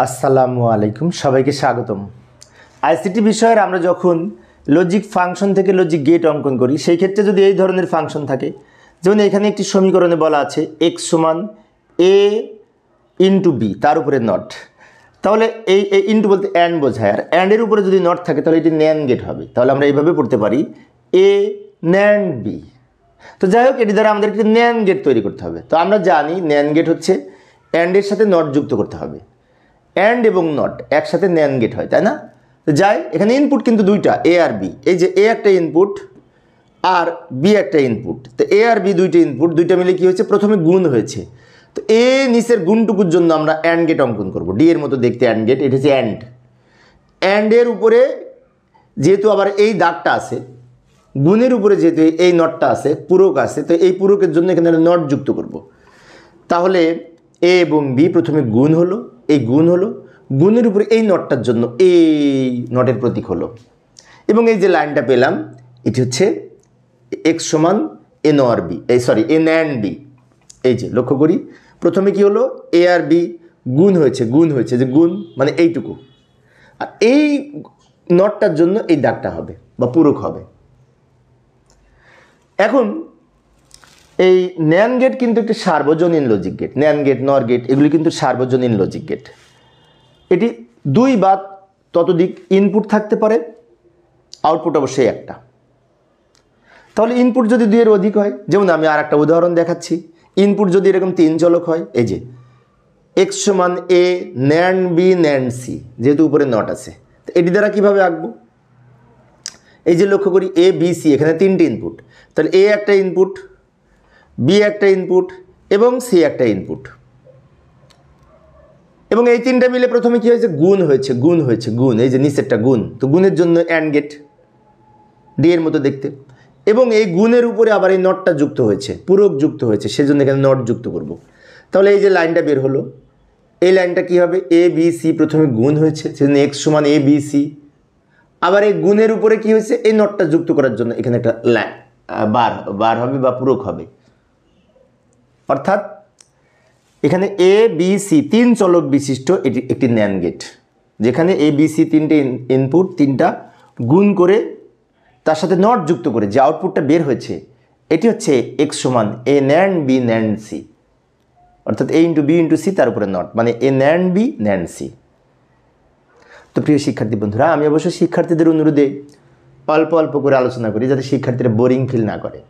আসসালামু আলাইকুম, সবাইকে স্বাগতম। আইসিটি বিষয়ের আমরা যখন লজিক ফাংশন থেকে লজিক গেট অঙ্কন করি, সেই ক্ষেত্রে যদি এই ধরনের ফাংশন থাকে, যেমন এখানে একটি সমীকরণে বলা আছে এক্স সমান এ ইন্টু বি, তার উপরে নট, তাহলে এই ইন্টু বলতে অ্যান্ড বোঝায়, আর অ্যান্ডের উপরে যদি নট থাকে তাহলে এটি ন্যান্ড গেট হবে। তাহলে আমরা এইভাবে পড়তে পারি এ ন্যান্ড বি। তো যাই হোক, এটি দ্বারা আমাদের একটি ন্যান্ড গেট তৈরি করতে হবে। তো আমরা জানি ন্যান্ড গেট হচ্ছে অ্যান্ডের সাথে নট যুক্ত করতে হবে। অ্যান্ড এবং নট একসাথে ন্যান্ড গেট হয়, তাই না? তো যাই, এখানে ইনপুট কিন্তু দুইটা, এ আর বি। এই যে এ একটা ইনপুট আর বি একটা ইনপুট, তো এ আর বি দুইটা ইনপুট, দুইটা মিলে কি হয়েছে, প্রথমে গুণ হয়েছে। তো এ নিচের গুণটুকুর জন্য আমরা অ্যান্ড গেট অঙ্কন করব, ডি এর মতো দেখতে অ্যান্ড গেট। এটা হচ্ছে অ্যান্ডের উপরে যেহেতু আবার এই দাগটা আছে, গুণের উপরে যেহেতু এই নটটা আছে, পূরক আছে, তো এই পূরকের জন্য এখানে নট যুক্ত করব। তাহলে এ এবং বি প্রথমে গুণ হলো, এই গুণ হলো, গুণের উপরে এই নটটার জন্য এই নটের প্রতীক হলো, এবং এই যে লাইনটা পেলাম এটি হচ্ছে এক্স সমান এন আর বি, এন অ্যান্ড বি। এই যে লক্ষ্য করি, প্রথমে কি হলো, এ আর বি গুণ হয়েছে, যে গুণ মানে এইটুকু, আর এই নটটার জন্য এই দাগটা হবে বা পূরক হবে। এখন এই ন্যান্ড গেট কিন্তু একটি সার্বজনীন লজিক গেট। ন্যান্ড গেট, নর গেট এগুলি কিন্তু সার্বজনীন লজিক গেট। এটি দুই বা ততোধিক ইনপুট থাকতে পারে, আউটপুট অবশ্যই একটা। তাহলে ইনপুট যদি দুইয়ের অধিক হয়, যেমন আমি আর একটা উদাহরণ দেখাচ্ছি, ইনপুট যদি এরকম তিন চলক হয়, এই যে এক্স সমান এ ন্যান্ড বি ন্যান্ড সি, যেহেতু উপরে নট আছে, তো এটি দ্বারা কীভাবে আঁকবো? এই যে লক্ষ্য করি এ বি সি, এখানে তিনটি ইনপুট, তাহলে এ একটা ইনপুট, বি একটা ইনপুট এবং সি একটা ইনপুট, এবং এই তিনটা মিলে প্রথমে কি হয়েছে, গুণ হয়েছে, গুণ, এই যে নিচেরটা গুণ, তো গুণের জন্য অ্যান্ড গেট, ডি এর মতো দেখতে, এবং এই গুণের উপরে আবার এই নটটা যুক্ত হয়েছে, পূরক যুক্ত হয়েছে, সেজন্য এখানে নট যুক্ত করব। তাহলে এই যে লাইনটা বের হলো, এই লাইনটা কি হবে, এ বি সি প্রথমে গুণ হয়েছে, সেজন্য এক্স সমান এ বি সি, আবার এই গুণের উপরে কি হয়েছে, এই নটটা যুক্ত করার জন্য এখানে একটা লাইন বার হবে বা পূরক হবে। অর্থাৎ এখানে এ বি সি তিন চলক বিশিষ্ট এটি একটি ন্যান্ড গেট, যেখানে এ বি সি তিনটে ইনপুট, তিনটা গুণ করে তার সাথে নট যুক্ত করে যে আউটপুটটা বের হয়েছে, এটি হচ্ছে এক্স সমান এ ন্যান্ড বি ন্যান্ড সি, অর্থাৎ এ ইন্টু বি ইন্টু সি, তার উপরে নট, মানে এ ন্যান্ড বি ন্যান্ড সি। তো প্রিয় শিক্ষার্থী বন্ধুরা, আমি অবশ্যই শিক্ষার্থীদের অনুরোধে অল্প অল্প করে আলোচনা করি, যাতে শিক্ষার্থীরা বোরিং ফিল না করে।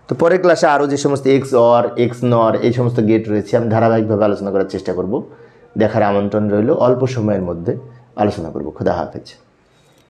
তো পরের ক্লাসে আরও যে সমস্ত এক্স অর, এক্স নর, এই সমস্ত গেট রয়েছে, আমি ধারাবাহিকভাবে আলোচনা করার চেষ্টা করব। দেখার আমন্ত্রণ রইল, অল্প সময়ের মধ্যে আলোচনা করব। খোদা হাফেজ।